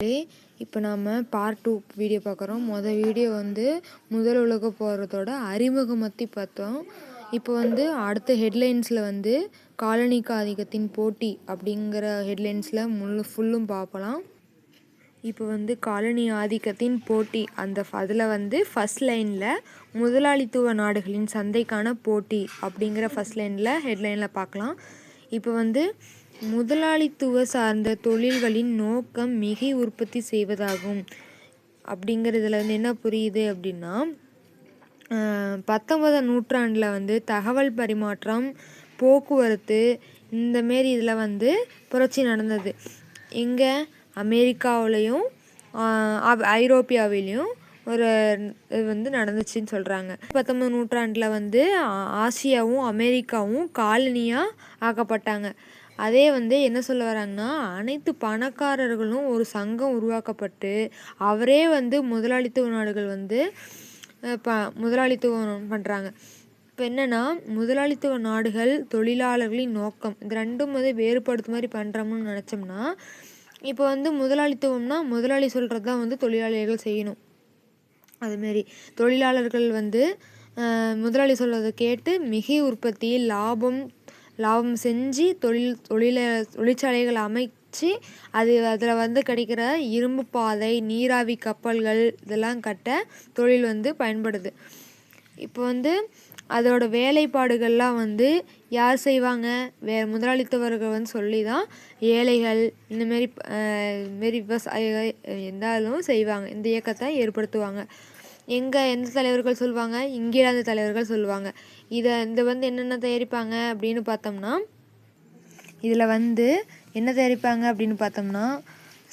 இப்போ நம்ம part 2 video பார்க்குறோம். வீடியோ முதல் உலக போகிறதோட அறிமுகம் பற்றி பார்த்தோம். இப்போ அடுத்த ஹெட்லைன்ஸில் காலனிக்க ஆதிக்கத்தின் போட்டி அப்படிங்கிற ஹெட்லைன்ஸில் ஃபுல்லும் பார்க்கலாம். இப்போ காலனி ஆதிக்கத்தின் போட்டி அதில் ஃபஸ்ட் லைனில் முதலாளித்துவ நாடுகளின் சந்தைக்கான போட்டி அப்படிங்கிற ஃபஸ்ட் லைனில் ஹெட்லைனில் பார்க்கலாம். இப்போ முதலாளித்துவ சார்ந்த தொழில்களின் நோக்கம் மிகை உற்பத்தி செய்வதாகும் அப்படிங்கிறதுல என்ன புரியுது அப்படின்னா, 19ஆம் நூற்றாண்டில் தகவல் பரிமாற்றம், போக்குவரத்து இந்தமாரி இதில் புரட்சி நடந்தது. எங்கே அமெரிக்காவிலையும் ஐரோப்பியாவிலையும் ஒரு இது நடந்துச்சுன்னு சொல்கிறாங்க. 19ஆம் நூற்றாண்டில் ஆசியாவும் அமெரிக்காவும் காலனியாக ஆக்கப்பட்டாங்க. அதே என்ன சொல்ல வராங்கன்னா, அனைத்து பணக்காரர்களும் ஒரு சங்கம் உருவாக்கப்பட்டு அவரே முதலாளித்துவ நாடுகள் முதலாளித்துவம் பண்ணுறாங்க. இப்போ என்னென்னா, முதலாளித்துவ நாடுகள் தொழிலாளர்களின் நோக்கம் இது ரெண்டும் வேறுபடுத்த மாதிரி பண்ணுறோம்னு நினச்சோம்னா, இப்போ முதலாளித்துவம்னா முதலாளி சொல்கிறது தான் தொழிலாளர்கள் செய்யணும். அதுமாரி தொழிலாளர்கள் முதலாளி சொல்கிறத கேட்டு மிகை உற்பத்தியில் லாபம் செஞ்சு தொழிற்சாலைகள் அமைச்சு அதில் கிடைக்கிற இரும்பு பாதை, நீராவி கப்பல்கள் இதெல்லாம் கட்ட தொழில் பயன்படுது. இப்போ அதோட வேலைப்பாடுகள்லாம் யார் செய்வாங்க? முதலாளித்தவர்கள் சொல்லி தான் ஏழைகள் இந்தமாரி விவசாயிகள் இருந்தாலும் செய்வாங்க. இந்த இயக்கத்தை ஏற்படுத்துவாங்க. எந்த தலைவர்கள் சொல்லுவாங்க? இங்கிலாந்து தலைவர்கள் சொல்லுவாங்க. இதை என்னென்ன தயாரிப்பாங்க அப்படின்னு பார்த்தோம்னா, இதில் என்ன தயாரிப்பாங்க அப்படின்னு பார்த்தோம்னா,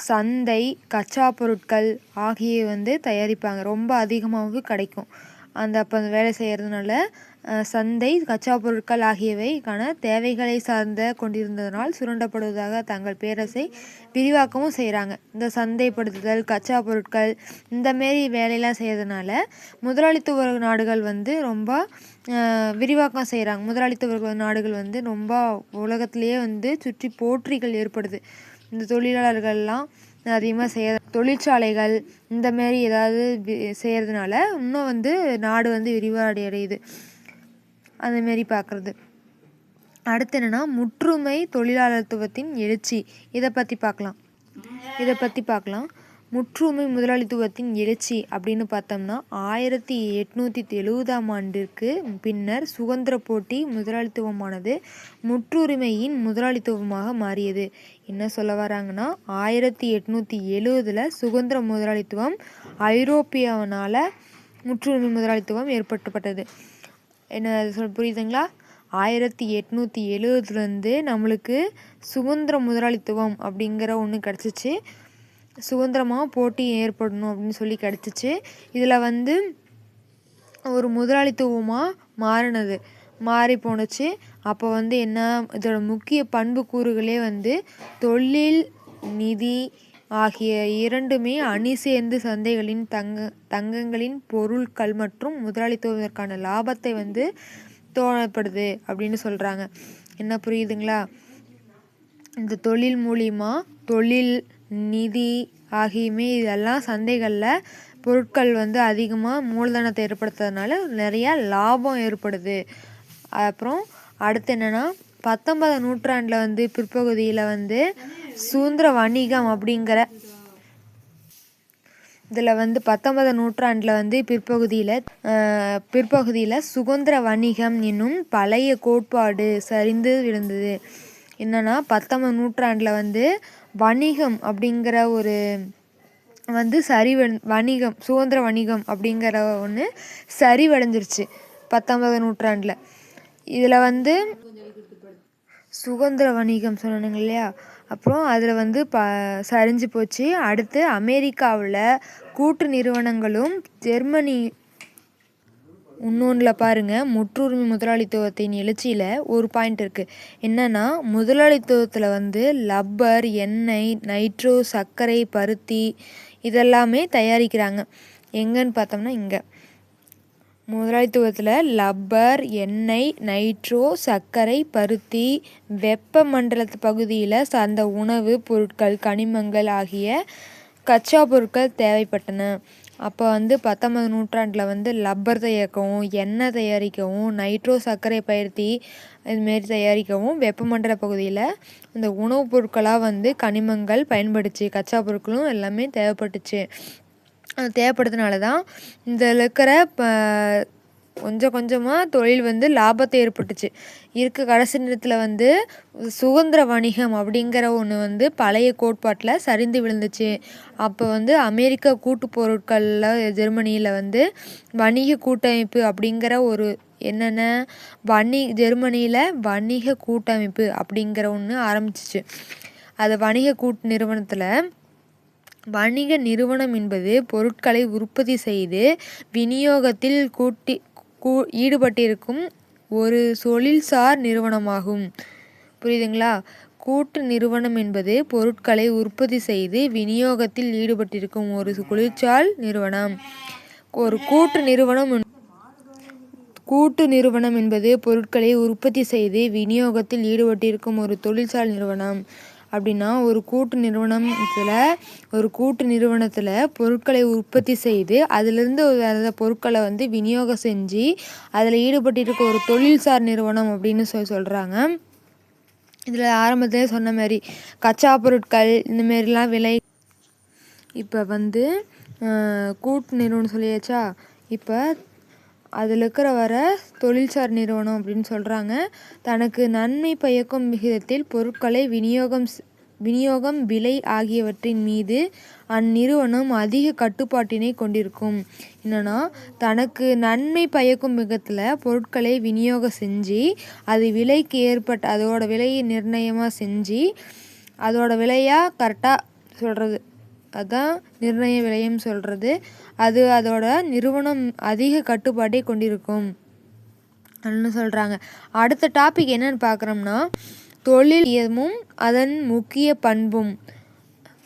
சந்தை, கச்சா பொருட்கள் ஆகிய தயாரிப்பாங்க. ரொம்ப அதிகமாகவும் கிடைக்கும். அப்போ வேலை செய்கிறதுனால சந்தை, கச்சா பொருட்கள் ஆகியவைக்கான தேவைகளை சார்ந்த கொண்டிருந்ததனால் சுரண்டப்படுவதாக தங்கள் பேரரசை விரிவாக்கமும் செய்கிறாங்க. இந்த சந்தைப்படுத்துதல், கச்சா பொருட்கள் இந்தமாரி வேலையெல்லாம் செய்கிறதுனால முதலாளித்துவ நாடுகள் ரொம்ப விரிவாக்கம் செய்கிறாங்க. முதலாளித்துவ நாடுகள் ரொம்ப உலகத்திலேயே சுற்றி போற்றிகள் ஏற்படுது. இந்த தொழிலாளர்கள்லாம் அதிகமாக தொழிற்சாலைகள் இந்தமாரி ஏதாவது செய்கிறதுனால இன்னும் நாடு விரிவாடி அடையுது. அதுமாரி பார்க்குறது. அடுத்து என்னென்னா, முற்றுமை தொழிலாளத்துவத்தின் எழுச்சி இதை பற்றி பார்க்கலாம். முற்றுமை முதலாளித்துவத்தின் எழுச்சி அப்படின்னு பார்த்தோம்னா, 1870ஆம் ஆண்டிற்கு பின்னர் சுதந்திர போட்டி முதலாளித்துவமானது முற்றுரிமையின் முதலாளித்துவமாக மாறியது. என்ன சொல்ல வராங்கன்னா, 1870 சுதந்திர முதலாளித்துவம் ஐரோப்பியாவினால் முற்றுரிமை முதலாளித்துவம் ஏற்படுத்தப்பட்டது. என்ன புரியுதுங்களா? 1870 நம்மளுக்கு சுதந்திர முதலாளித்துவம் அப்படிங்கிற ஒன்று கிடச்சிச்சு. சுதந்திரமாக போட்டி ஏற்படணும் அப்படின்னு சொல்லி கிடச்சிச்சு. இதில் ஒரு முதலாளித்துவமாக மாறி போணுச்சு. அப்போ என்ன இதோட முக்கிய பண்பு கூறுகளே தொழில், நிதி ஆகிய இரண்டுமே அணி சேர்ந்து சந்தைகளின் தங்கங்களின் பொருட்கள் மற்றும் முதலாளித்துவதற்கான லாபத்தை தோணப்படுது அப்படின்னு சொல்கிறாங்க. என்ன புரியுதுங்களா? இந்த தொழில் மூலிமா தொழில், நிதி ஆகியமே இதெல்லாம் சந்தைகளில் பொருட்கள் அதிகமாக மூலதனத்தை ஏற்படுத்துறதுனால நிறையா லாபம் ஏற்படுது. அப்புறம் அடுத்து என்னென்னா, 19ஆம் நூற்றாண்டில் பிற்பகுதியில் சுதந்திர வணிகம் அப்படிங்கிற இதில் 19ஆம் நூற்றாண்டில் பிற்பகுதியில் சுதந்திர வணிகம் என்னும் பழைய கோட்பாடு சரிந்து விழுந்தது. என்னென்னா, 19ஆம் நூற்றாண்டில் வணிகம் அப்படிங்கிற ஒரு சுதந்திர வணிகம் அப்படிங்கிற ஒன்று சரிவடைஞ்சிருச்சு 19ஆம் நூற்றாண்டில். இதில் சுதந்திர வணிகம் சொன்னாங்க இல்லையா, அப்புறம் அதில் சரிஞ்சு போச்சு. அடுத்து அமெரிக்காவில் கூட்டு நிறுவனங்களும் ஜெர்மனி இன்னொன்றில் பாருங்கள், முற்றுரிமை முதலாளித்துவத்தின் எழுச்சியில் ஒரு பாயிண்ட் இருக்குது. என்னென்னா, முதலாளித்துவத்தில் லப்பர், எண்ணெய், நைட்ரோ, சர்க்கரை, பருத்தி இதெல்லாமே தயாரிக்கிறாங்க. எங்கன்னு பார்த்தோம்னா, இங்கே முதலாளித்துவத்தில் லப்பர், எண்ணெய், நைட்ரோ, சர்க்கரை, பருத்தி, வெப்ப மண்டல பகுதியில் சார்ந்த உணவு பொருட்கள், கனிமங்கள் ஆகிய கச்சா பொருட்கள் தேவைப்பட்டன. அப்போ வந்து 19ஆம் நூற்றாண்டில் வந்து லப்பர் தயாரிக்கவும், எண்ணெய் தயாரிக்கவும், நைட்ரோ சர்க்கரை பருத்தி இதுமாரி தயாரிக்கவும் வெப்பமண்டல பகுதியில் இந்த உணவுப் பொருட்களாக வந்து கனிமங்கள் பயன்படுச்சு. கச்சா பொருட்களும் எல்லாமே தேவைப்பட்டுச்சு. அது தேவைப்படுறதுனால தான் இதில் இருக்கிற கொஞ்சம் கொஞ்சமாக தொழில் வந்து லாபத்தை ஏற்பட்டுச்சு. கடைசி நேரத்தில் வந்து சுதந்திர வணிகம் அப்படிங்கிற ஒன்று வந்து பழைய கோட்பாட்டில் சரிந்து விழுந்துச்சு. அப்போ வந்து அமெரிக்க கூட்டு பொருட்களில் ஜெர்மனியில் வந்து வணிக கூட்டமைப்பு அப்படிங்கிற ஒரு ஜெர்மனியில் வணிக கூட்டமைப்பு அப்படிங்கிற ஒன்று ஆரம்பிச்சிச்சு. அது வணிக நிறுவனம் என்பது பொருட்களை உற்பத்தி செய்து விநியோகத்தில் ஈடுபட்டிருக்கும் ஒரு தொழில்சார் நிறுவனமாகும். புரியுதுங்களா? கூட்டு நிறுவனம் என்பது பொருட்களை உற்பத்தி செய்து விநியோகத்தில் ஈடுபட்டிருக்கும் ஒரு தொழில்சார் நிறுவனம். ஒரு கூட்டு நிறுவனம் என்பது பொருட்களை உற்பத்தி செய்து விநியோகத்தில் ஈடுபட்டிருக்கும் ஒரு தொழில்சார் நிறுவனம். அப்படின்னா ஒரு கூட்டு நிறுவனத்தில் பொருட்களை உற்பத்தி செய்து அதிலிருந்து அந்த பொருட்களை வந்து விநியோகம் செஞ்சு அதில் ஈடுபட்டிருக்க ஒரு தொழில்சார் நிறுவனம் அப்படின்னு சொல்கிறாங்க. இதில் ஆரம்பத்திலே சொன்ன மாதிரி கச்சா பொருட்கள் இந்தமாரிலாம் விலை. இப்போ வந்து கூட்டு நிறுவனம் சொல்லியாச்சா. இப்போ அதில் வர தொழில்சார் நிறுவனம் அப்படின்னு சொல்கிறாங்க. தனக்கு நன்மை பயக்கும் விகிதத்தில் பொருட்களை விநியோகம் விலை ஆகியவற்றின் மீது அந்நிறுவனம் அதிக கட்டுப்பாட்டினை கொண்டிருக்கும். என்னன்னா தனக்கு நன்மை பயக்கும் விதத்தில் பொருட்களை விநியோகம் செஞ்சு அது விலைக்கு அதோட விலையை நிர்ணயமாக செஞ்சு அதோட விலையாக கரெக்டாக சொல்கிறது, அதுதான் நிர்ணய விலையம் சொல்கிறது. அதோட நிறுவனம் அதிக கட்டுப்பாட்டை கொண்டிருக்கும் அப்படின்னு சொல்கிறாங்க. அடுத்த டாபிக் என்னன்னு பார்க்குறோம்னா தொழிலும் அதன் முக்கிய பண்பும்.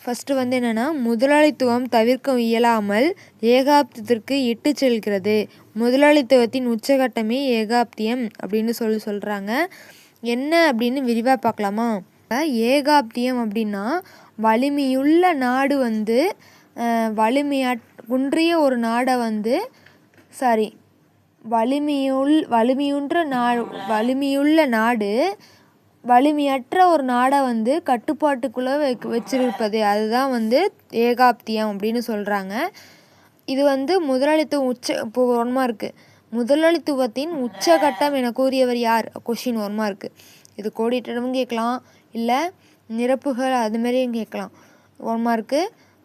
ஃபஸ்ட்டு வந்து என்னென்னா முதலாளித்துவம் தவிர்க்க இயலாமல் ஏகாப்தியத்திற்கு இட்டு செல்கிறது. முதலாளித்துவத்தின் உச்சகட்டமே ஏகாப்தியம் அப்படின்னு சொல்கிறாங்க. என்ன அப்படின்னு விரிவாக பார்க்கலாமா? ஏகாப்தியம் அப்படின்னா வலிமையுள்ள நாடு வந்து குன்றிய ஒரு நாடை வந்து வலிமையுள்ள நாடு வலிமையற்ற ஒரு நாடை வந்து கட்டுப்பாட்டுக்குள்ளே வச்சிருப்பது, அதுதான் வந்து ஏகாப்தியம் அப்படின்னு சொல்கிறாங்க. இது வந்து முதலாளித்துவம் இப்போ 1 மார்க்கு. முதலாளித்துவத்தின் உச்சகட்டம் என கூறியவர் யார்? Question 1 mark. இது கோடிட்டவும் கேட்கலாம், இல்லை நிரப்புகள் அதுமாரியும் கேட்கலாம். 1 மார்க்கு.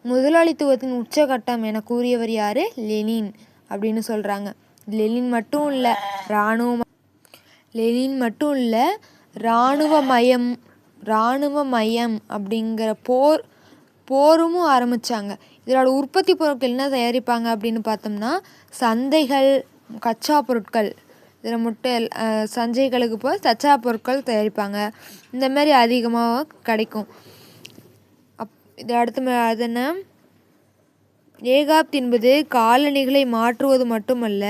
முதலாளித்துவத்தின் உச்சகட்டம் என கூறியவர் யார்? லெனின் அப்படின்னு சொல்கிறாங்க. லெனின் மட்டும் இல்லை இராணுவமயம் அப்படிங்கிற போரும் ஆரம்பித்தாங்க. இதோட உற்பத்தி பொருட்கள் என்ன தயாரிப்பாங்க அப்படின்னு பார்த்தோம்னா சந்தைகள், கச்சா பொருட்கள், இதில் மட்டும் சந்தைகளுக்கு போய் கச்சா பொருட்கள் தயாரிப்பாங்க. இந்த மாதிரி அதிகமாக கிடைக்கும். இது அது என்ன, ஏகாப்தி என்பது காலணிகளை மாற்றுவது மட்டுமல்ல,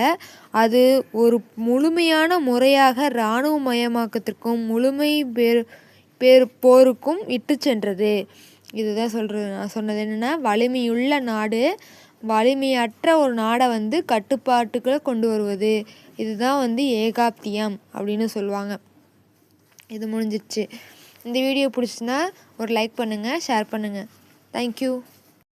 அது ஒரு முழுமையான முறையாக இராணுவமயமாக்கத்திற்கும் முழுமை போருக்கும் இட்டு சென்றது. இதுதான் சொல்கிறது. நான் சொன்னது என்னென்னா வலிமையுள்ள நாடு வலிமையற்ற ஒரு நாடை வந்து கட்டுப்பாட்டுக்குள்ளே கொண்டு வருவது, இதுதான் வந்து ஏகாப்தியம் அப்படின்னு சொல்லுவாங்க. இது முடிஞ்சிச்சு. இந்த வீடியோ பிடிச்சிருந்தா ஒரு லைக் பண்ணுங்கள், ஷேர் பண்ணுங்கள். தேங்க்யூ.